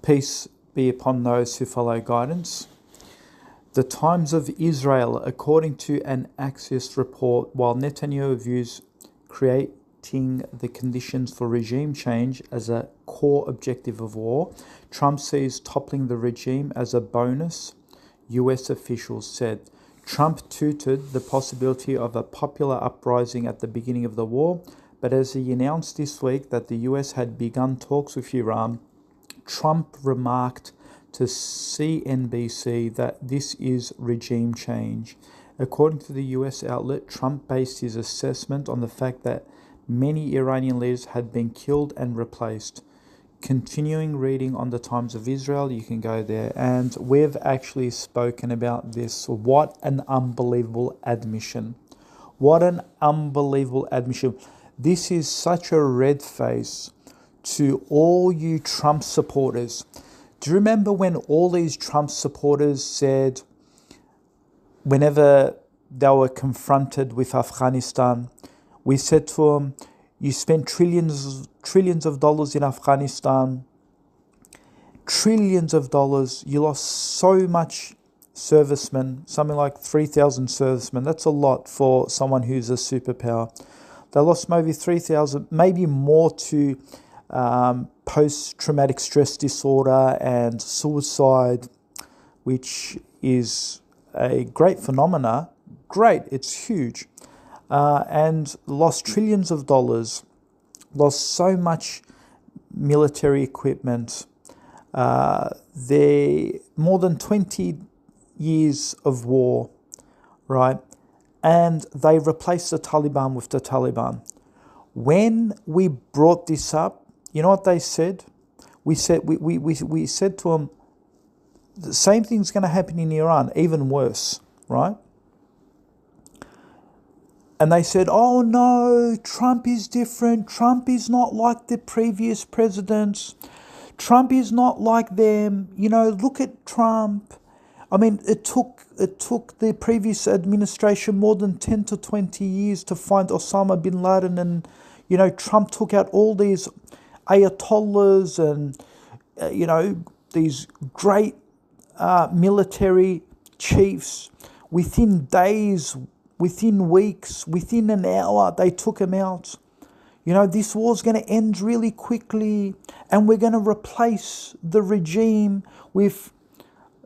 Peace be upon those who follow guidance. The Times of Israel, according to an Axios report, while Netanyahu views creating the conditions for regime change as a core objective of war, Trump sees toppling the regime as a bonus, US officials said. Trump touted the possibility of a popular uprising at the beginning of the war, but as he announced this week that the US had begun talks with Iran, Trump remarked to CNBC that this is regime change. According to the US outlet, Trump based his assessment on the fact that many Iranian leaders had been killed and replaced. Continuing reading on the Times of Israel, you can go there, and we've actually spoken about this. What an unbelievable admission. What an unbelievable admission. This is such a red face to all you Trump supporters. Do you remember when all these Trump supporters said, whenever they were confronted with Afghanistan, we said to them, you spent trillions of dollars in Afghanistan, trillions of dollars, you lost so much servicemen, something like 3,000 servicemen. That's a lot for someone who's a superpower. They lost maybe 3,000, maybe more to post-traumatic stress disorder and suicide, which is a great phenomena. Great, it's huge. And lost trillions of dollars, lost so much military equipment. They more than 20 years of war, right? And they replaced the Taliban with the Taliban. When we brought this up, you know what they said? We said to them, the same thing's going to happen in Iran, even worse, right? And they said, oh no, Trump is different. Trump is not like the previous presidents. Trump is not like them. You know, look at Trump. I mean, it took the previous administration more than 10 to 20 years to find Osama bin Laden, and, you know, Trump took out all these ayatollahs and, these great military chiefs. Within days, within weeks, within an hour, they took him out. You know, this war's going to end really quickly, and we're going to replace the regime with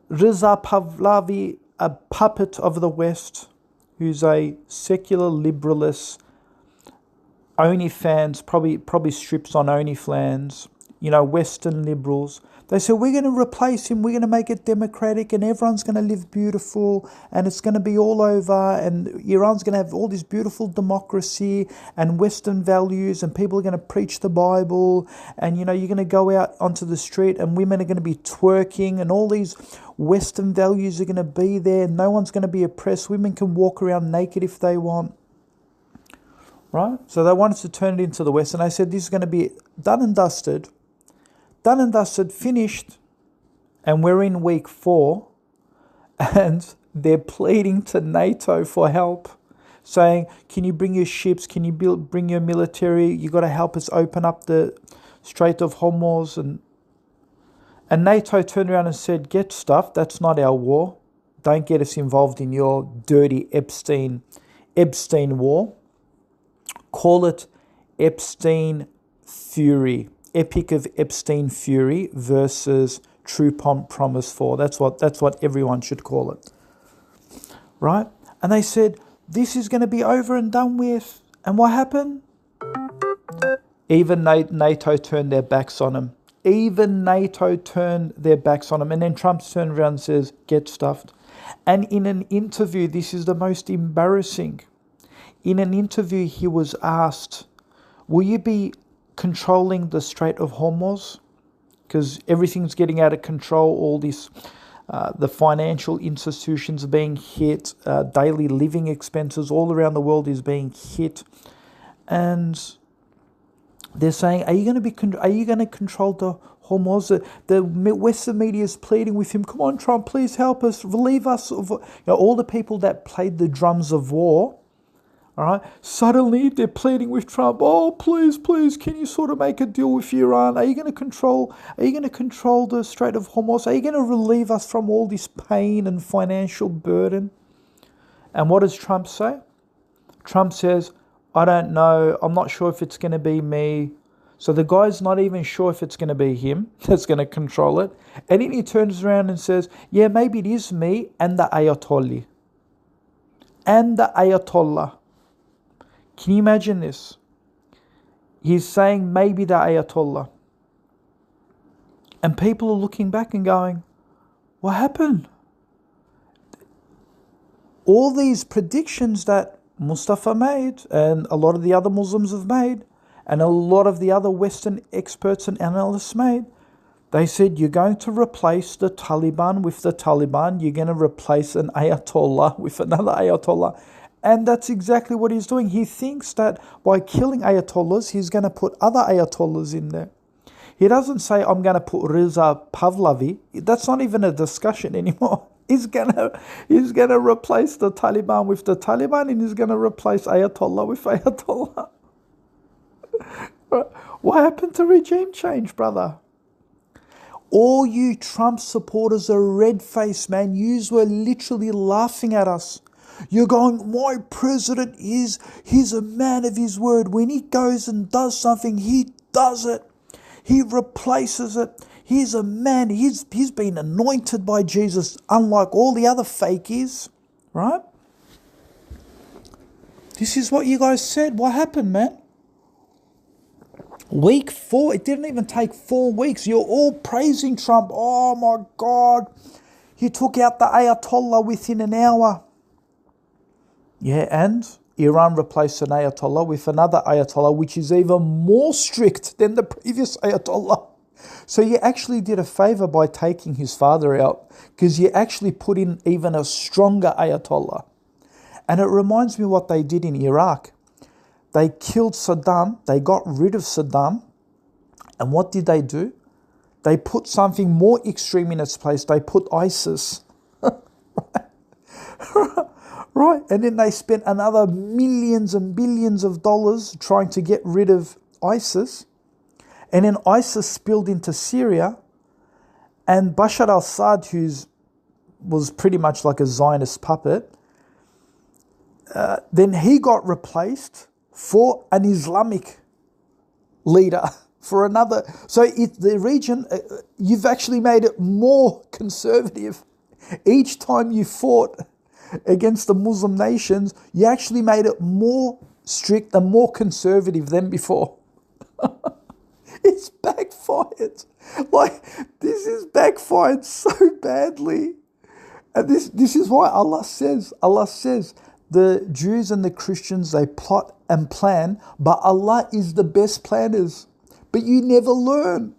Reza Pahlavi, a puppet of the West, who's a secular liberalist, OnlyFans, probably strips on OnlyFans, Western liberals. They said, we're going to replace him, we're going to make it democratic, and everyone's going to live beautiful, and it's going to be all over, and Iran's going to have all this beautiful democracy and Western values, and people are going to preach the Bible, and, you're going to go out onto the street, and women are going to be twerking, and all these Western values are going to be there. No one's going to be oppressed. Women can walk around naked if they want. Right? So they wanted to turn it into the West, and they said this is going to be done and dusted, finished, and we're in week 4, and they're pleading to NATO for help, saying, can you bring your ships, can you bring your military, you got to help us open up the Strait of Hormuz, and NATO turned around and said, get stuffed, that's not our war, don't get us involved in your dirty Epstein war. Call it Epstein Fury, Epic of Epstein Fury versus True Promise 4. That's what everyone should call it, right? And they said, this is going to be over and done with. And what happened? Even NATO turned their backs on them. And then Trump turned around and says, get stuffed. And in an interview, this is the most embarrassing. In an interview, he was asked, will you be controlling the Strait of Hormuz? Because everything's getting out of control, all this, the financial institutions are being hit, daily living expenses all around the world is being hit. And they're saying, are you going to control the Hormuz? The Western media is pleading with him, come on, Trump, please help us, relieve us of all the people that played the drums of war. All right. Suddenly they're pleading with Trump. Oh, please, please, can you sort of make a deal with Iran? Are you going to control? Are you going to control the Strait of Hormuz? Are you going to relieve us from all this pain and financial burden? And what does Trump say? Trump says, I don't know. I'm not sure if it's going to be me. So the guy's not even sure if it's going to be him that's going to control it. And then he turns around and says, yeah, maybe it is me and the Ayatollah. And the Ayatollah. Can you imagine this? He's saying maybe the Ayatollah. And people are looking back and going, what happened? All these predictions that Mustafa made and a lot of the other Muslims have made and a lot of the other Western experts and analysts made, they said you're going to replace the Taliban with the Taliban, you're going to replace an Ayatollah with another Ayatollah. And that's exactly what he's doing. He thinks that by killing Ayatollahs, he's going to put other Ayatollahs in there. He doesn't say, I'm going to put Reza Pahlavi. That's not even a discussion anymore. He's gonna replace the Taliban with the Taliban, and he's gonna replace Ayatollah with Ayatollah. What happened to regime change, brother? All you Trump supporters are red-faced, man. Yous were literally laughing at us. You're going, my president he's a man of his word. When he goes and does something, he does it. He replaces it. He's a man. He's been anointed by Jesus, unlike all the other fakies, right? This is what you guys said. What happened, man? Week 4, it didn't even take 4 weeks. You're all praising Trump. Oh my God. He took out the Ayatollah within an hour. Yeah, and Iran replaced an Ayatollah with another Ayatollah, which is even more strict than the previous Ayatollah. So you actually did a favor by taking his father out, because you actually put in even a stronger Ayatollah. And it reminds me what they did in Iraq. They killed Saddam, they got rid of Saddam, and what did they do? They put something more extreme in its place. They put ISIS. Right, and then they spent another millions and billions of dollars trying to get rid of ISIS. And then ISIS spilled into Syria, and Bashar al-Assad, who was pretty much like a Zionist puppet, then he got replaced for an Islamic leader, for another. So the region, you've actually made it more conservative. Each time you fought against the Muslim nations, you actually made it more strict and more conservative than before. It's backfired. Like, this is backfired so badly. And this is why Allah says, the Jews and the Christians, they plot and plan, but Allah is the best planners. But you never learn.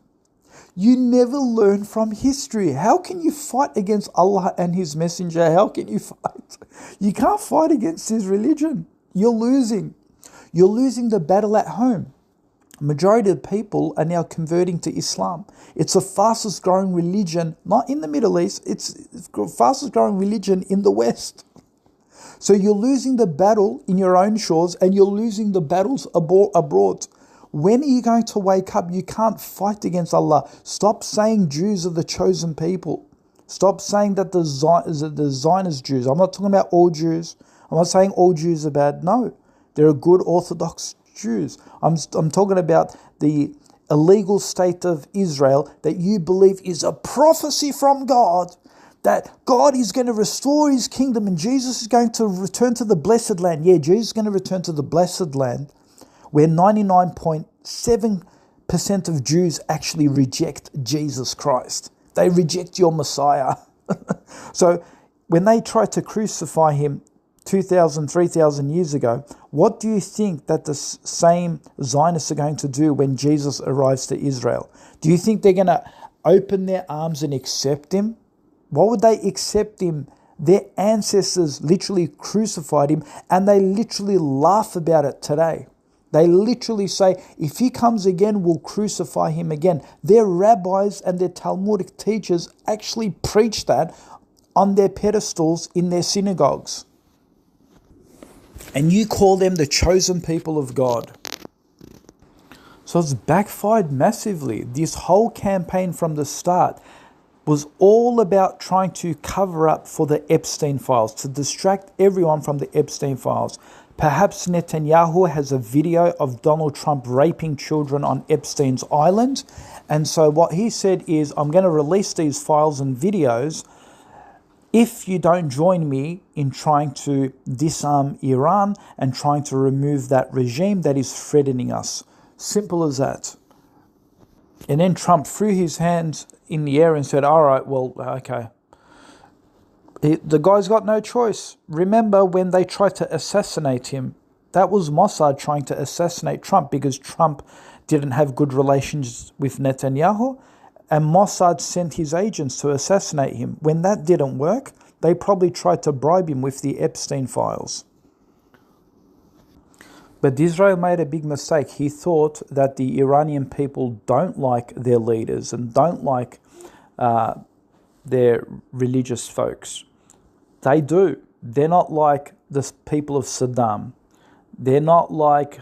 You never learn from history. How can you fight against Allah and His Messenger? How can you fight? You can't fight against His religion. You're losing. You're losing the battle at home. Majority of people are now converting to Islam. It's the fastest growing religion, not in the Middle East, it's the fastest growing religion in the West. So you're losing the battle in your own shores and you're losing the battles abroad. When are you going to wake up? You can't fight against Allah. Stop saying Jews are the chosen people. Stop saying that the Zionist Jews. I'm not talking about all Jews. I'm not saying all Jews are bad. No, there are good Orthodox Jews. I'm talking about the illegal state of Israel that you believe is a prophecy from God, that God is going to restore His kingdom and Jesus is going to return to the blessed land. Yeah, Jesus is going to return to the blessed land where 99.7% of Jews actually reject Jesus Christ. They reject your Messiah. So when they tried to crucify Him 2,000, 3,000 years ago, what do you think that the same Zionists are going to do when Jesus arrives to Israel? Do you think they're going to open their arms and accept Him? Why would they accept Him? Their ancestors literally crucified Him, and they literally laugh about it today. They literally say, if He comes again, we'll crucify Him again. Their rabbis and their Talmudic teachers actually preach that on their pedestals in their synagogues. And you call them the chosen people of God. So it's backfired massively. This whole campaign from the start was all about trying to cover up for the Epstein files, to distract everyone from the Epstein files. Perhaps Netanyahu has a video of Donald Trump raping children on Epstein's island. And so what he said is, I'm going to release these files and videos if you don't join me in trying to disarm Iran and trying to remove that regime that is threatening us. Simple as that. And then Trump threw his hands in the air and said, all right, well, okay. The guy's got no choice. Remember when they tried to assassinate him? That was Mossad trying to assassinate Trump because Trump didn't have good relations with Netanyahu, and Mossad sent his agents to assassinate him. When that didn't work, they probably tried to bribe him with the Epstein files. But Israel made a big mistake. He thought that the Iranian people don't like their leaders and don't like their religious folks. They do. They're not like the people of Saddam. They're not like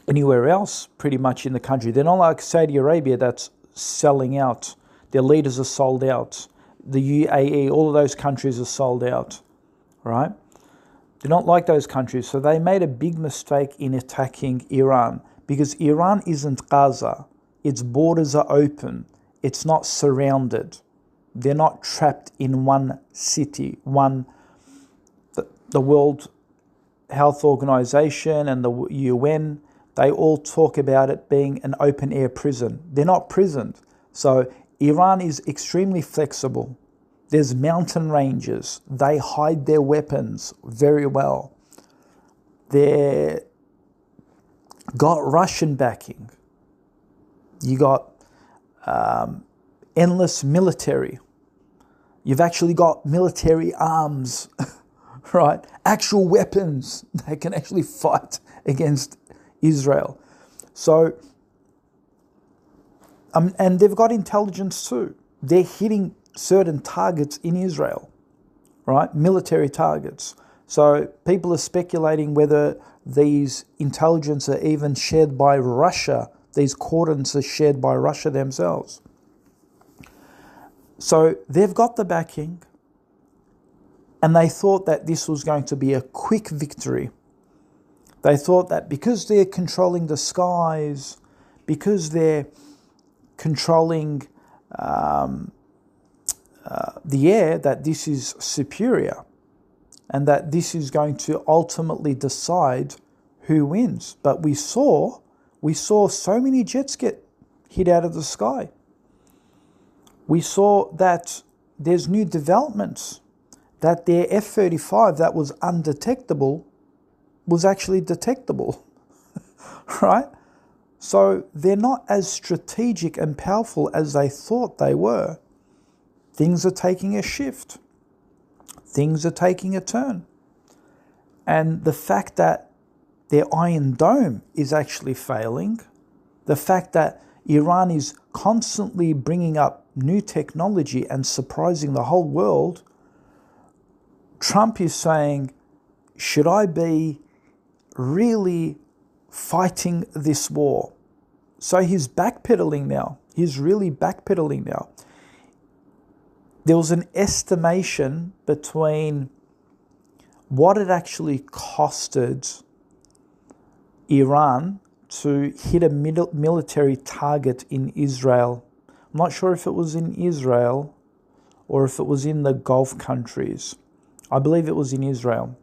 anywhere else pretty much in the country. They're not like Saudi Arabia that's selling out. Their leaders are sold out. The UAE, all of those countries are sold out, right? They're not like those countries. So they made a big mistake in attacking Iran because Iran isn't Gaza. Its borders are open. It's not surrounded. They're not trapped in one city, the World Health Organization and the UN, they all talk about it being an open air prison. They're not prisoned. So Iran is extremely flexible. There's mountain ranges. They hide their weapons very well. They got Russian backing. You got endless military. You've actually got military arms, right? Actual weapons. They can actually fight against Israel. So, and they've got intelligence too. They're hitting certain targets in Israel, right? Military targets. So people are speculating whether these intelligence are even shared by Russia. These coordinates are shared by Russia themselves. So they've got the backing, and they thought that this was going to be a quick victory. They thought that because they're controlling the skies, because they're controlling the air, that this is superior and that this is going to ultimately decide who wins. But we saw so many jets get hit out of the sky. We saw that there's new developments, that their F-35 that was undetectable was actually detectable, right? So they're not as strategic and powerful as they thought they were. Things are taking a shift. Things are taking a turn. And the fact that their Iron Dome is actually failing, the fact that Iran is constantly bringing up new technology and surprising the whole world, Trump is saying, should I be really fighting this war? So he's backpedaling now. He's really backpedaling now. There was an estimation between what it actually costed Iran to hit a military target in Israel. I'm not sure if it was in Israel or if it was in the Gulf countries. I believe it was in Israel.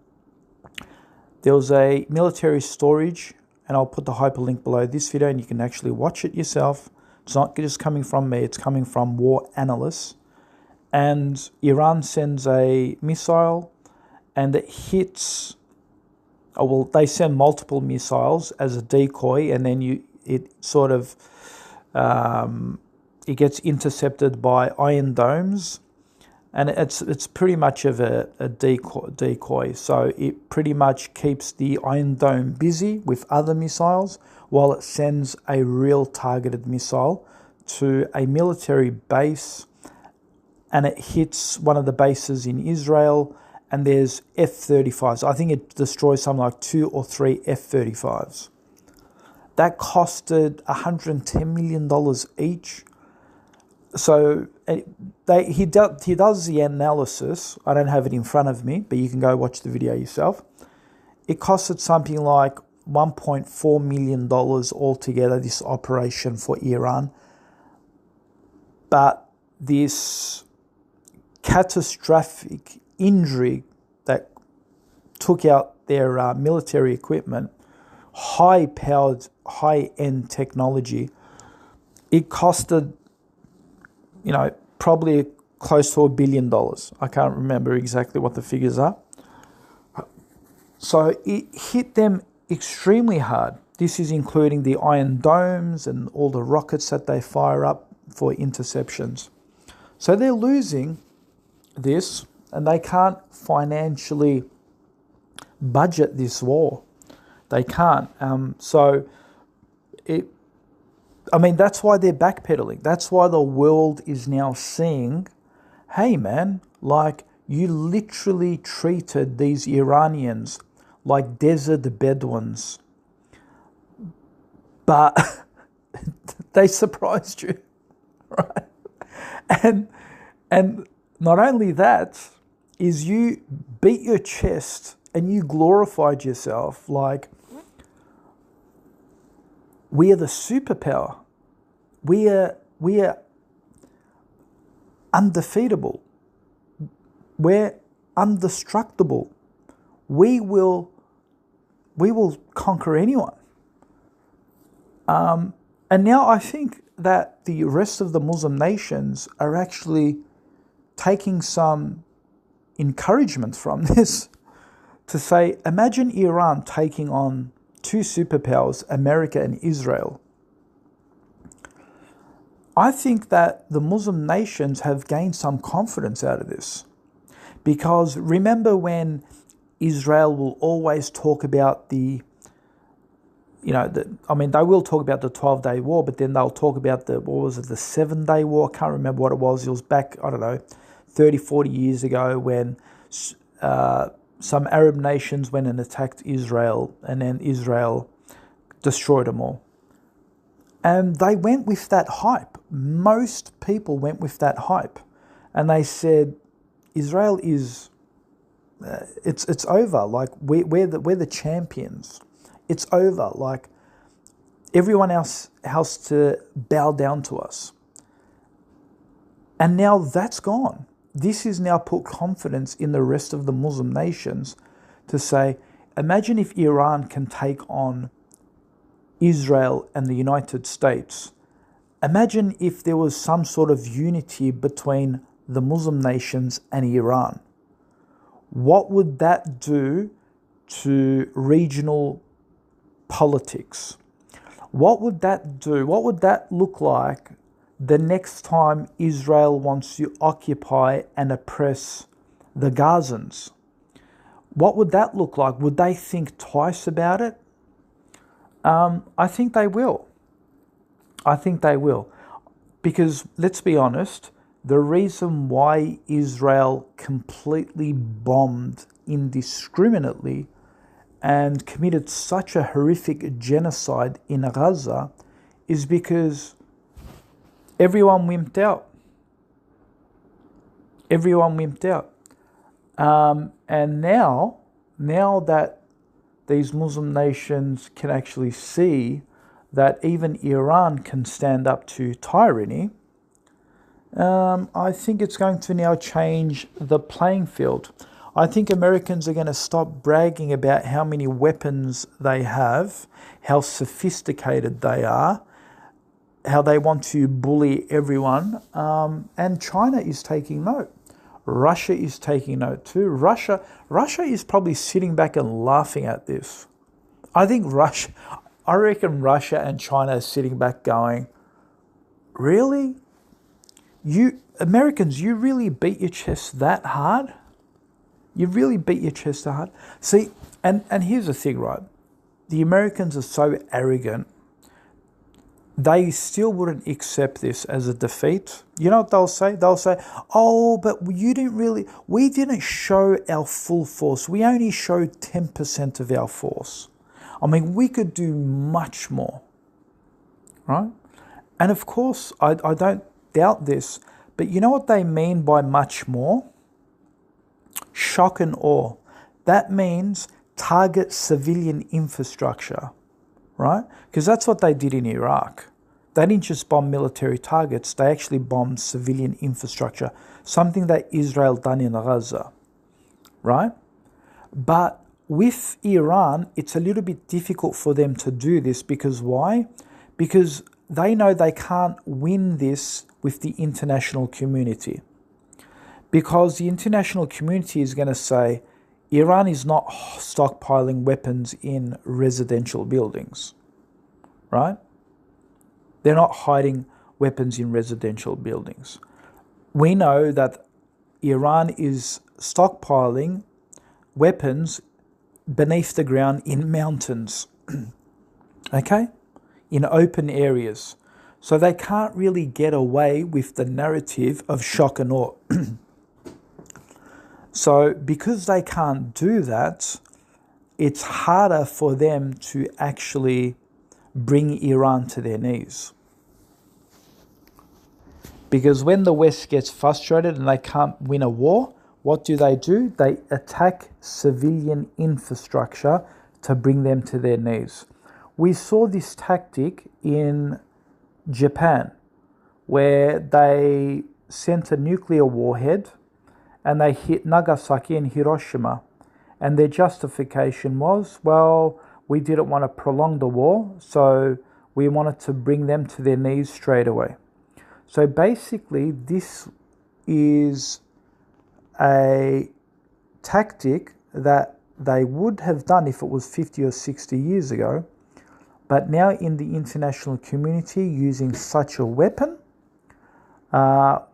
There was a military storage, and I'll put the hyperlink below this video and you can actually watch it yourself. It's not just coming from me, it's coming from war analysts. And Iran sends a missile and it hits, they send multiple missiles as a decoy, and then it gets intercepted by Iron Domes, and it's pretty much of a decoy. So it pretty much keeps the Iron Dome busy with other missiles while it sends a real targeted missile to a military base, and it hits one of the bases in Israel, and there's F-35s. I think it destroyed something like 2 or 3 F-35s. That costed $110 million each. So he does the analysis. I don't have it in front of me, but you can go watch the video yourself. It costed something like $1.4 million altogether, this operation for Iran. But this catastrophic injury that took out their military equipment, high-powered, high-end technology, it costed, probably close to $1 billion. I can't remember exactly what the figures are. So it hit them extremely hard. This is including the Iron Domes and all the rockets that they fire up for interceptions. So they're losing this, and they can't financially budget this war. They can't. That's why they're backpedaling. That's why the world is now seeing, hey man, like you literally treated these Iranians like desert Bedouins, but they surprised you, right? And not only that, is you beat your chest and you glorified yourself like, we are the superpower. We are undefeatable. We're indestructible. We will conquer anyone. And now I think that the rest of the Muslim nations are actually taking some encouragement from this to say, imagine Iran taking on two superpowers, America and Israel. I think that the Muslim nations have gained some confidence out of this. Because remember when Israel will always talk about they will talk about the 12-day war, but then they'll talk about the 7-day war? I can't remember what it was. It was back, 30, 40 years ago when some Arab nations went and attacked Israel, and then Israel destroyed them all. And they went with that hype. Most people went with that hype. And they said, Israel is, it's over. Like, we're the champions. It's over. Like, everyone else has to bow down to us. And now that's gone. This has now put confidence in the rest of the Muslim nations to say, imagine if Iran can take on Israel and the United States. Imagine if there was some sort of unity between the Muslim nations and Iran. What would that do to regional politics? What would that do? What would that look like the next time Israel wants to occupy and oppress the Gazans? What would that look like? Would they think twice about it? I think they will. I think they will. Because let's be honest, the reason why Israel completely bombed indiscriminately and committed such a horrific genocide in Gaza is because everyone wimped out. Everyone wimped out. And now that these Muslim nations can actually see that even Iran can stand up to tyranny, I think it's going to now change the playing field. I think Americans are going to stop bragging about how many weapons they have, how sophisticated they are, how they want to bully everyone, and China is taking note. Russia is taking note too. Russia is probably sitting back and laughing at this. I reckon Russia and China are sitting back going, really? You Americans, you really beat your chest that hard? You really beat your chest that hard? See, and here's the thing, right? The Americans are so arrogant. they still wouldn't accept this as a defeat. You know what they'll say? They'll say, oh, but we didn't show our full force. We only showed 10% of our force. I mean, we could do much more, right? And of course, I don't doubt this, but you know what they mean by much more? Shock and awe. That means target civilian infrastructure, right? Because that's what they did in Iraq. They didn't just bomb military targets, they actually bombed civilian infrastructure, something that Israel done in Gaza, right? But with Iran, it's a little bit difficult for them to do this because why? Because they know they can't win this with the international community. Because the international community is going to say, Iran is not stockpiling weapons in residential buildings, right? They're not hiding weapons in residential buildings. We know that Iran is stockpiling weapons beneath the ground in mountains, okay? In open areas. So they can't really get away with the narrative of shock and awe. So because they can't do that, it's harder for them to actually bring Iran to their knees. Because when the West gets frustrated and they can't win a war, what do? They attack civilian infrastructure to bring them to their knees. We saw this tactic in Japan, where they sent a nuclear warhead and they hit Nagasaki and Hiroshima. And their justification was, well, we didn't want to prolong the war, so we wanted to bring them to their knees straight away. So basically, this is a tactic that they would have done if it was 50 or 60 years ago. But now in the international community, using such a weapon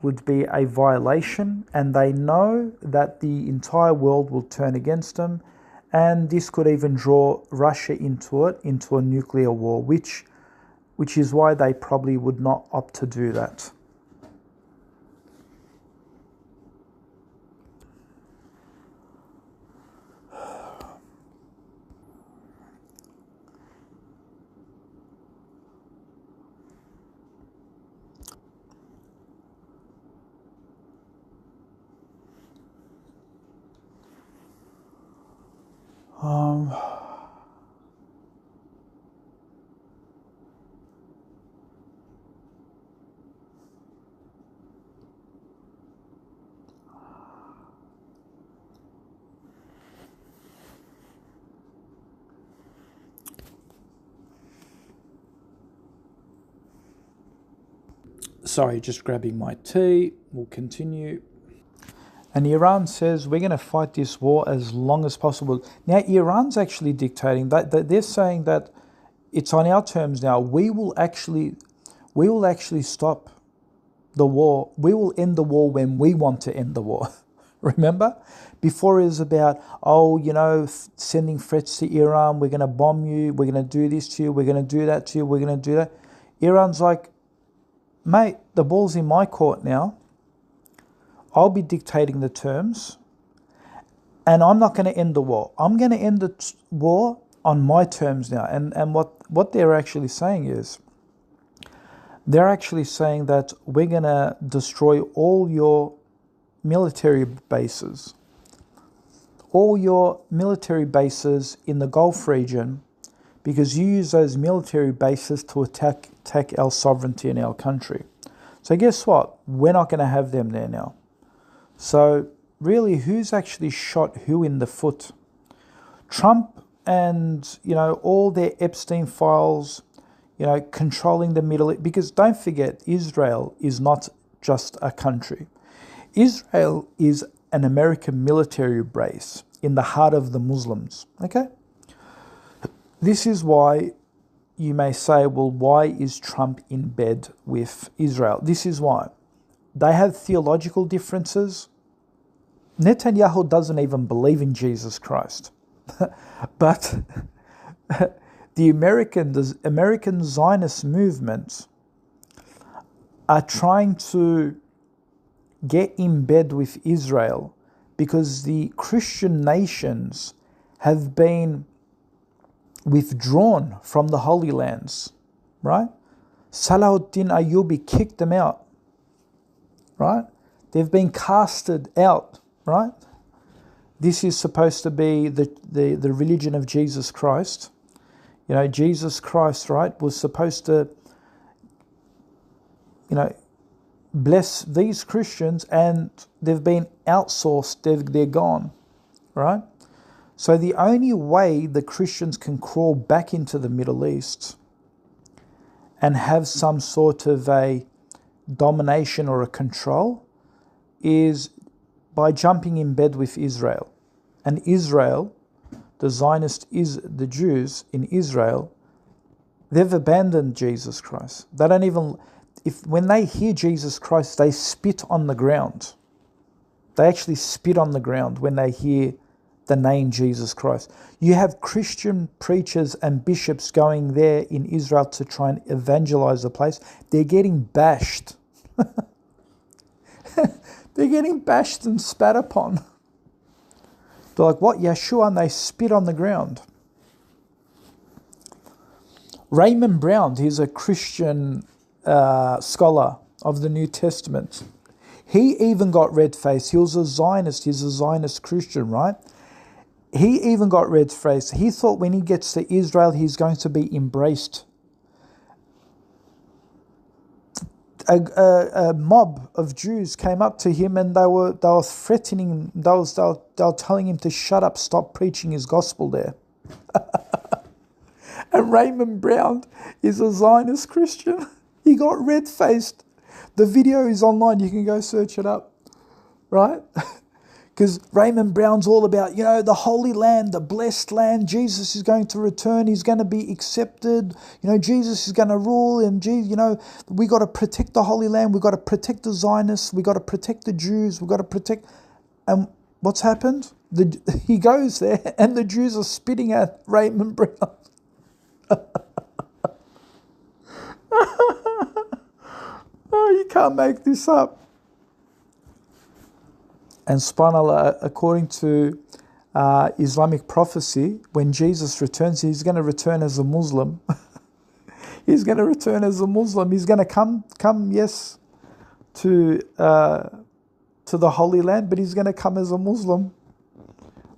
would be a violation, and they know that the entire world will turn against them, and this could even draw Russia into a nuclear war, which is why they probably would not opt to do that. Sorry, just grabbing my tea. We'll continue. And Iran says, we're going to fight this war as long as possible. Now, Iran's actually dictating that they're saying that it's on our terms now. We will actually stop the war. We will end the war when we want to end the war. Remember? Before it was about, sending threats to Iran. We're going to bomb you. We're going to do this to you. We're going to do that to you. We're going to do that. Iran's like, mate, the ball's in my court now. I'll be dictating the terms, and I'm not going to end the war. I'm going to end the war on my terms now. And what they're actually saying is, they're actually saying that we're going to destroy all your military bases. All your military bases in the Gulf region, because you use those military bases to attack our sovereignty in our country. So guess what? We're not going to have them there now. So really, who's actually shot who in the foot? Trump and, all their Epstein files, controlling the Middle East. Because don't forget, Israel is not just a country. Israel is an American military base in the heart of the Muslims. Okay? This is why you may say, well, why is Trump in bed with Israel? This is why. They have theological differences. Netanyahu doesn't even believe in Jesus Christ. But The American Zionist movement are trying to get in bed with Israel because the Christian nations have been withdrawn from the Holy Lands, right? Salahuddin Ayyubi kicked them out, right? They've been casted out, right? This is supposed to be the religion of Jesus Christ. You know, Jesus Christ, right, was supposed to, you know, bless these Christians, and they've been outsourced, they're gone, right? So the only way the Christians can crawl back into the Middle East and have some sort of a domination or a control is by jumping in bed with Israel. And Israel, the Zionists, the Jews in Israel, they've abandoned Jesus Christ. They don't even, when they hear Jesus Christ, they spit on the ground. They actually spit on the ground when they hear the name Jesus Christ. You have Christian preachers and bishops going there in Israel to try and evangelize the place. They're getting bashed. They're getting bashed and spat upon. They're like, what, Yeshua? And they spit on the ground. Raymond Brown, he's a Christian scholar of the New Testament. He even got red-faced. He was a Zionist. He's a Zionist Christian, right? He even got red-faced. He thought when he gets to Israel, he's going to be embraced. A mob of Jews came up to him and they were threatening him. They were telling him to shut up, stop preaching his gospel there. And Raymond Brown is a Zionist Christian. He got red-faced. The video is online. You can go search it up, right? Because Raymond Brown's all about, you know, the Holy Land, the blessed land. Jesus is going to return. He's going to be accepted. You know, Jesus is going to rule. And, you know, we got to protect the Holy Land. We got to protect the Zionists. We got to protect the Jews. We got to protect. And what's happened? He goes there and the Jews are spitting at Raymond Brown. Oh, you can't make this up. And subhanAllah, according to Islamic prophecy, when Jesus returns, he's going to return as a Muslim. He's going to return as a Muslim. He's going to come, yes, to the Holy Land, but he's going to come as a Muslim.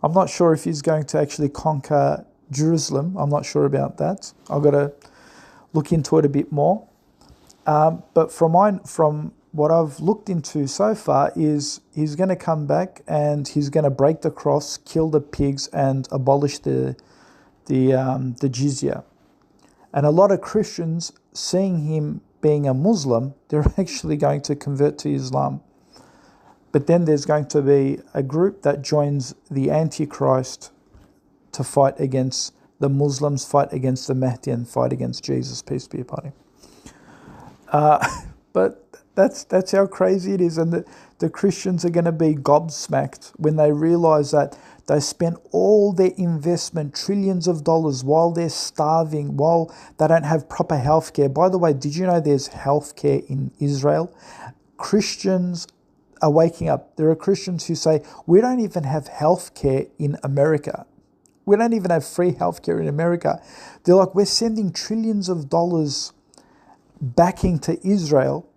I'm not sure if he's going to actually conquer Jerusalem. I'm not sure about that. I've got to look into it a bit more. But from what I've looked into so far is he's going to come back and he's going to break the cross, kill the pigs, and abolish the jizya. And a lot of Christians, seeing him being a Muslim, they're actually going to convert to Islam. But then there's going to be a group that joins the Antichrist to fight against the Muslims, fight against the Mahdi, and fight against Jesus, peace be upon him. But that's how crazy it is. And the Christians are going to be gobsmacked when they realize that they spent all their investment, trillions of dollars, while they're starving, while they don't have proper healthcare. By the way, did you know there's healthcare in Israel? Christians are waking up. There are Christians who say, we don't even have healthcare in America. We don't even have free healthcare in America. They're like, we're sending trillions of dollars backing to Israel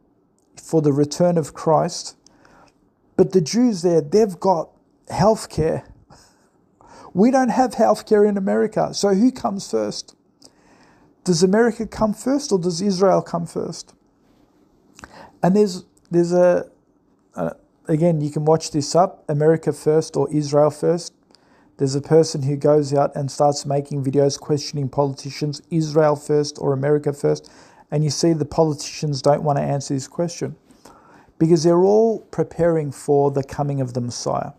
for the return of Christ. But the Jews there, they've got healthcare. We don't have healthcare in America. So who comes first? Does America come first or does Israel come first? And there's again, you can watch this up, America first or Israel first. There's a person who goes out and starts making videos questioning politicians, Israel first or America first. And you see the politicians don't want to answer this question because they're all preparing for the coming of the Messiah.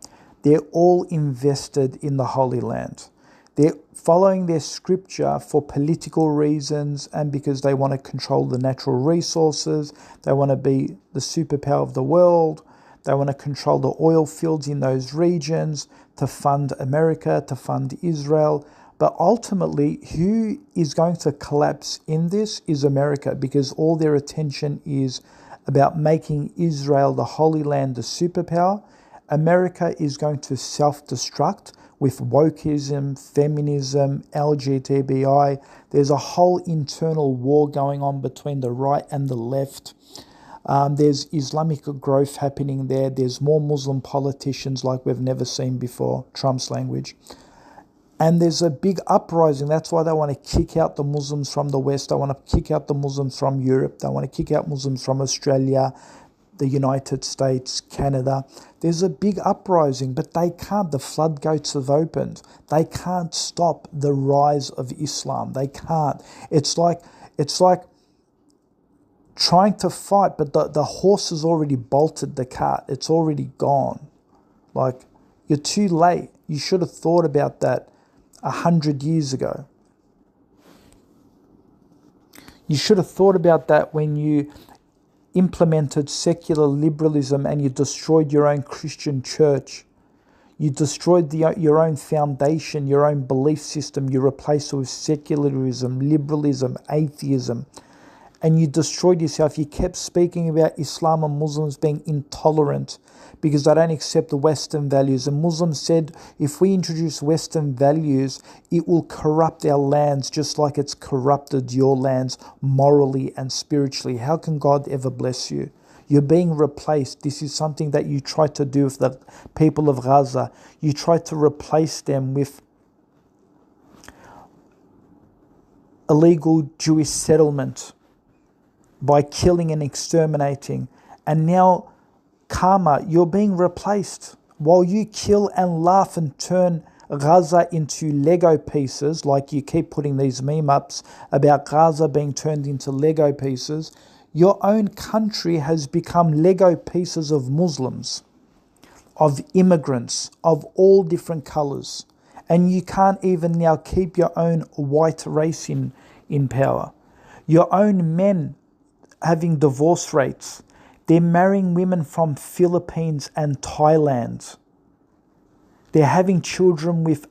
They're all invested in the Holy Land. They're following their scripture for political reasons and because they want to control the natural resources. They want to be the superpower of the world. They want to control the oil fields in those regions to fund America, to fund Israel. But ultimately, who is going to collapse in this is America, because all their attention is about making Israel, the Holy Land, the superpower. America is going to self-destruct with wokeism, feminism, LGBTI. There's a whole internal war going on between the right and the left. There's Islamic growth happening there. There's more Muslim politicians like we've never seen before, Trump's language. And there's a big uprising. That's why they want to kick out the Muslims from the West. They want to kick out the Muslims from Europe. They want to kick out Muslims from Australia, the United States, Canada. There's a big uprising, but they can't. The floodgates have opened. They can't stop the rise of Islam. They can't. It's like trying to fight, but the horse has already bolted the cart. It's already gone. Like, you're too late. You should have thought about that 100 years ago. You should have thought about that when you implemented secular liberalism and you destroyed your own Christian church. You destroyed your own foundation, your own belief system. You replaced it with secularism, liberalism, atheism. And you destroyed yourself. You kept speaking about Islam and Muslims being intolerant because they don't accept the Western values. And Muslims said, if we introduce Western values, it will corrupt our lands just like it's corrupted your lands morally and spiritually. How can God ever bless you? You're being replaced. This is something that you tried to do with the people of Gaza. You tried to replace them with illegal Jewish settlement by killing and exterminating. And now, karma, you're being replaced. While you kill and laugh and turn Gaza into Lego pieces, like you keep putting these meme ups about Gaza being turned into Lego pieces, your own country has become Lego pieces of Muslims, of immigrants, of all different colours. And you can't even now keep your own white race in power. Your own men having divorce rates. They're marrying women from Philippines and Thailand. They're having children with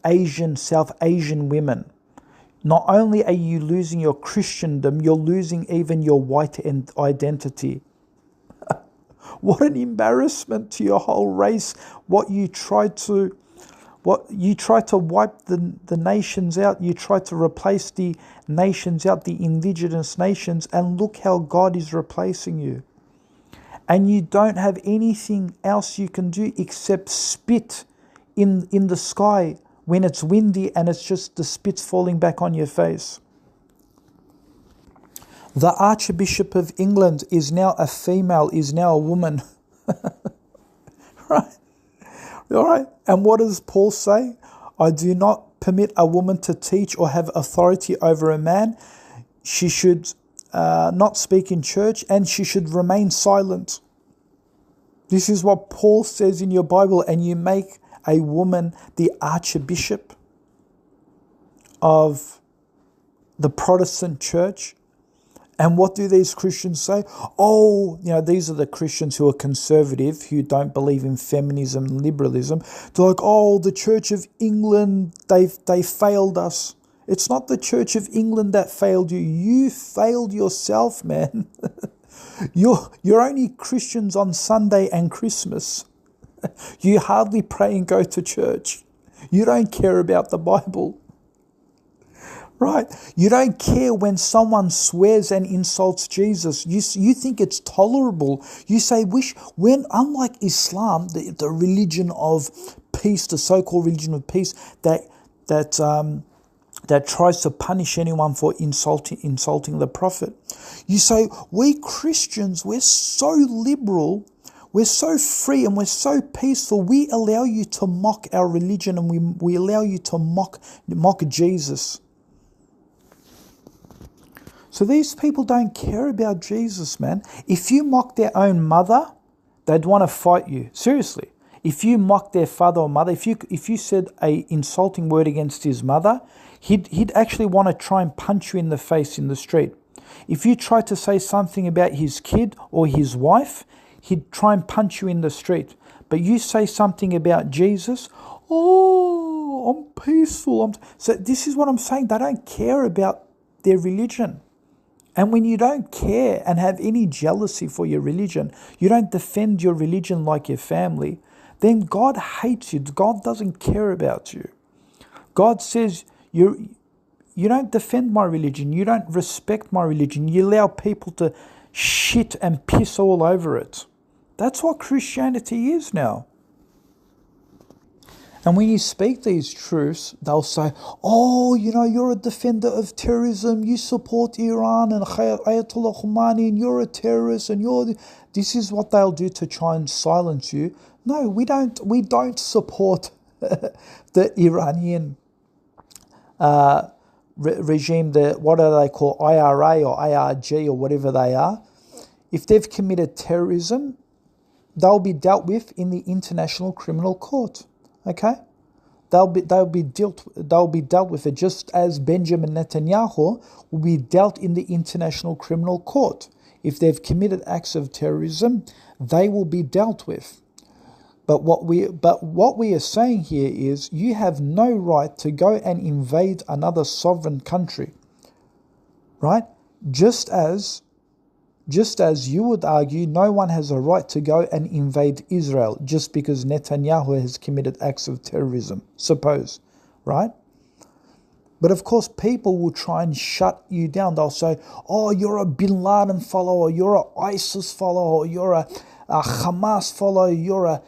South Asian women. Not only are you losing your Christendom, you're losing even your white identity. What an embarrassment to your whole race. You tried to wipe the nations out. You tried to replace the nations out, the indigenous nations, and look how God is replacing you. And you don't have anything else you can do except spit in the sky when it's windy and it's just the spit's falling back on your face. The Archbishop of England is now a female, is now a woman. Right? All right. And what does Paul say? I do not permit a woman to teach or have authority over a man. She should not speak in church, and she should remain silent. This is what Paul says in your Bible, and you make a woman the Archbishop of the Protestant church. And what do these Christians say? Oh, these are the Christians who are conservative, who don't believe in feminism and liberalism. They're like, oh, the Church of England, they failed us. It's not the Church of England that failed you. You failed yourself, man. You're only Christians on Sunday and Christmas. You hardly pray and go to church. You don't care about the Bible. Right? You don't care when someone swears and insults Jesus. You think it's tolerable. You say, unlike Islam, the religion of peace, the so-called religion of peace, that tries to punish anyone for insulting the prophet. You say, we Christians, we're so liberal, we're so free, and we're so peaceful. We allow you to mock our religion, and we allow you to mock Jesus. So these people don't care about Jesus, man. If you mock their own mother, they'd want to fight you. Seriously. If you mock their father or mother, if you said a insulting word against his mother, he'd actually want to try and punch you in the face in the street. If you try to say something about his kid or his wife, he'd try and punch you in the street. But you say something about Jesus, oh, I'm peaceful. So this is what I'm saying. They don't care about their religion. And when you don't care and have any jealousy for your religion, you don't defend your religion like your family, then God hates you. God doesn't care about you. God says, you don't defend my religion. You don't respect my religion. You allow people to shit and piss all over it. That's what Christianity is now. And when you speak these truths, they'll say, oh, you're a defender of terrorism. You support Iran and Ayatollah Khomeini, and you're a terrorist, and this is what they'll do to try and silence you. No, we don't support the Iranian regime, what do they call, IRA or ARG or whatever they are. If they've committed terrorism, they'll be dealt with in the International Criminal Court. Okay, they'll be dealt with it, just as Benjamin Netanyahu will be dealt in the International Criminal Court. If they've committed acts of terrorism, they will be dealt with. But what we are saying here is, you have no right to go and invade another sovereign country, right? Just as you would argue, no one has a right to go and invade Israel just because Netanyahu has committed acts of terrorism, suppose, right? But of course, people will try and shut you down. They'll say, oh, you're a Bin Laden follower, you're a ISIS follower, you're a Hamas follower, you're a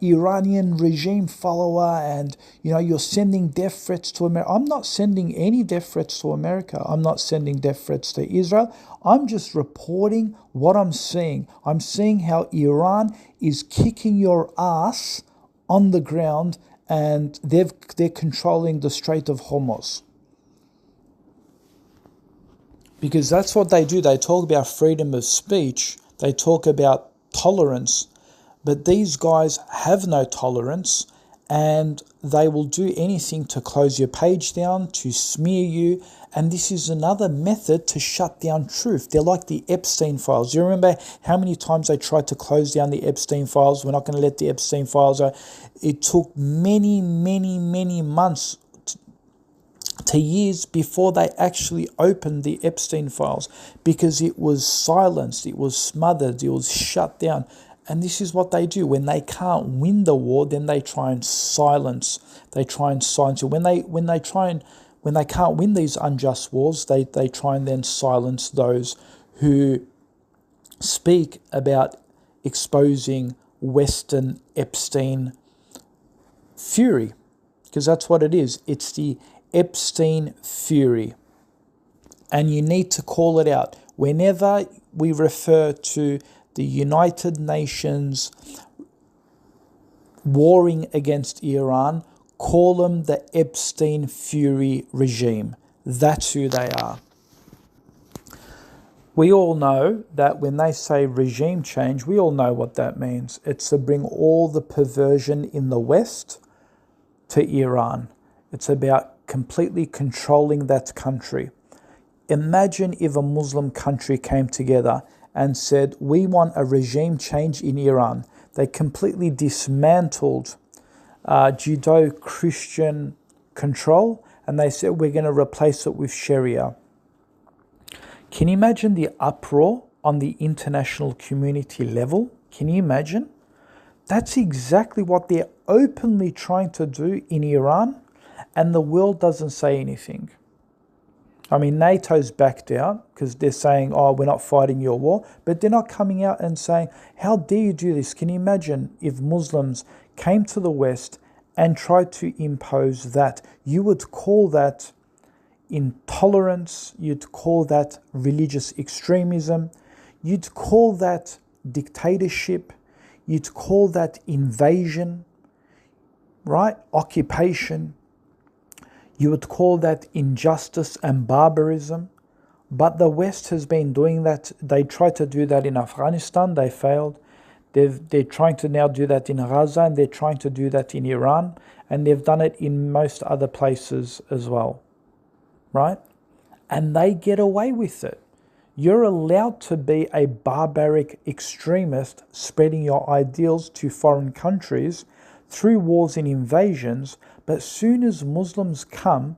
Iranian regime follower, and you're sending death threats to America. I'm not sending any death threats to America. I'm not sending death threats to Israel. I'm just reporting what I'm seeing. I'm seeing how Iran is kicking your ass on the ground, and they're controlling the Strait of Hormuz. Because that's what they do. They talk about freedom of speech. They talk about tolerance, but these guys have no tolerance, and they will do anything to close your page down, to smear you, and this is another method to shut down truth. They're like the Epstein files. You remember how many times they tried to close down the Epstein files? We're not going to let the Epstein files out. It took many, many, many months to years before they actually opened the Epstein files, because it was silenced, it was smothered, it was shut down. And this is what they do. When they can't win the war, then they try and silence. They try and silence it. When they can't win these unjust wars, they try and then silence those who speak about exposing Western Epstein fury, because that's what it is. It's the Epstein fury, and you need to call it out. Whenever we refer to the United Nations warring against Iran, call them the Epstein fury regime. That's who they are. We all know that when they say regime change, we all know what that means. It's to bring all the perversion in the West to Iran. It's about completely controlling that country. Imagine if a Muslim country came together and said, we want a regime change in Iran. They completely dismantled Judeo-Christian control, and they said, we're going to replace it with Sharia. Can you imagine the uproar on the international community level? Can you imagine? That's exactly what they're openly trying to do in Iran, and the world doesn't say anything. I mean, NATO's backed out because they're saying, oh, we're not fighting your war, but they're not coming out and saying, how dare you do this? Can you imagine if Muslims came to the West and tried to impose that? You would call that intolerance, you'd call that religious extremism, you'd call that dictatorship, you'd call that invasion, right? Occupation. You would call that injustice and barbarism. But the West has been doing that. They tried to do that in Afghanistan, they failed. They're trying to now do that in Gaza, and they're trying to do that in Iran, and they've done it in most other places as well, right? And they get away with it. You're allowed to be a barbaric extremist spreading your ideals to foreign countries through wars and invasions, but soon as Muslims come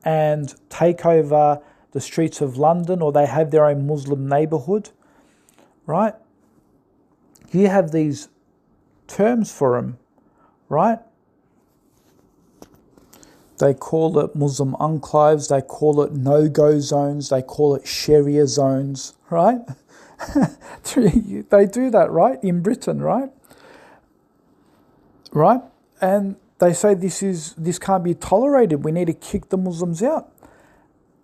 and take over the streets of London, or they have their own Muslim neighborhood, right? You have these terms for them, right? They call it Muslim enclaves, they call it no-go zones, they call it Sharia zones, right? They do that, right? In Britain, right? Right? And they say this can't be tolerated. We need to kick the Muslims out,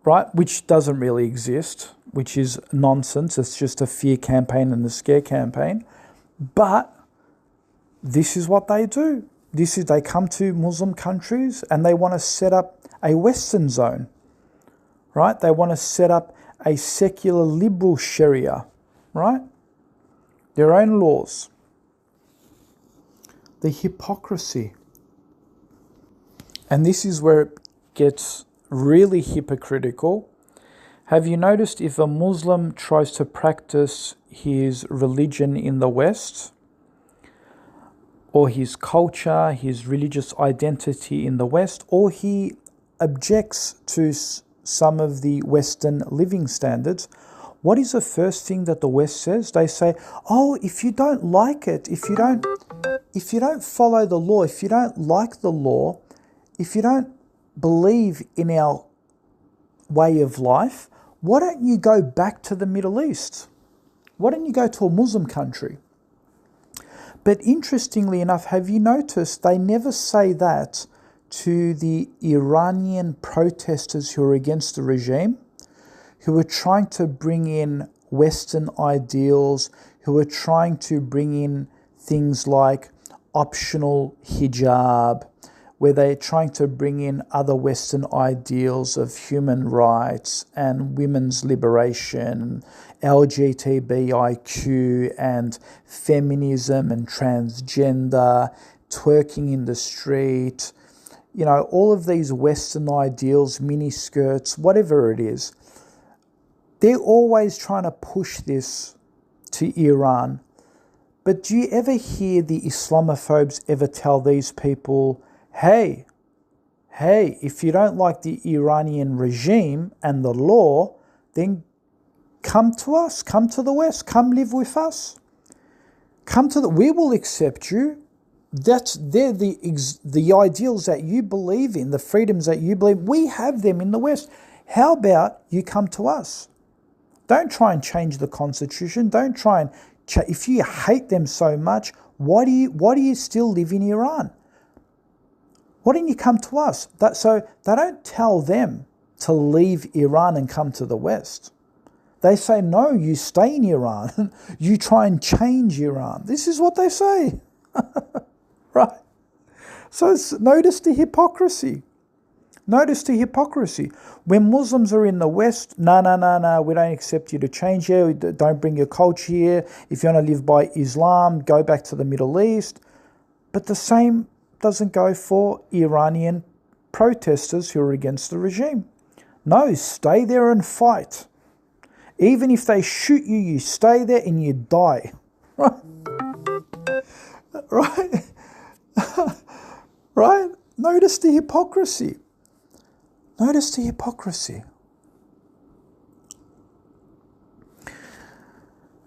right? Which doesn't really exist, which is nonsense. It's just a fear campaign and a scare campaign. But this is what they do. They come to Muslim countries and they want to set up a Western zone, right? They want to set up a secular liberal Sharia, right? Their own laws. The hypocrisy. And this is where it gets really hypocritical. Have you noticed if a Muslim tries to practice his religion in the West, or his culture, his religious identity in the West, or he objects to some of the Western living standards, what is the first thing that the West says? They say, oh, if you don't like it, if you don't follow the law, if you don't like the law, if you don't believe in our way of life, why don't you go back to the Middle East? Why don't you go to a Muslim country? But interestingly enough, have you noticed they never say that to the Iranian protesters who are against the regime, who are trying to bring in Western ideals, who are trying to bring in things like optional hijab, where they're trying to bring in other Western ideals of human rights and women's liberation, LGBTIQ and feminism and transgender, twerking in the street, all of these Western ideals, mini skirts, whatever it is. They're always trying to push this to Iran. But do you ever hear the Islamophobes ever tell these people, hey, if you don't like the Iranian regime and the law, then come to us, come to the West, come live with us. We will accept you. They're the ideals that you believe in, the freedoms that you believe. We have them in the West. How about you come to us? Don't try and change the constitution. Don't try and if you hate them so much, why do you still live in Iran? Why don't you come to us? So they don't tell them to leave Iran and come to the West. They say, no, you stay in Iran. You try and change Iran. This is what they say. Right? So notice the hypocrisy. Notice the hypocrisy. When Muslims are in the West, no, we don't accept you to change here. Don't bring your culture here. If you want to live by Islam, go back to the Middle East. But the same doesn't go for Iranian protesters who are against the regime. No, stay there and fight. Even if they shoot you, you stay there and you die. Right? Right? Right? Notice the hypocrisy. Notice the hypocrisy.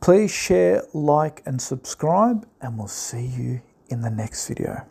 Please share, like, and subscribe, and we'll see you in the next video.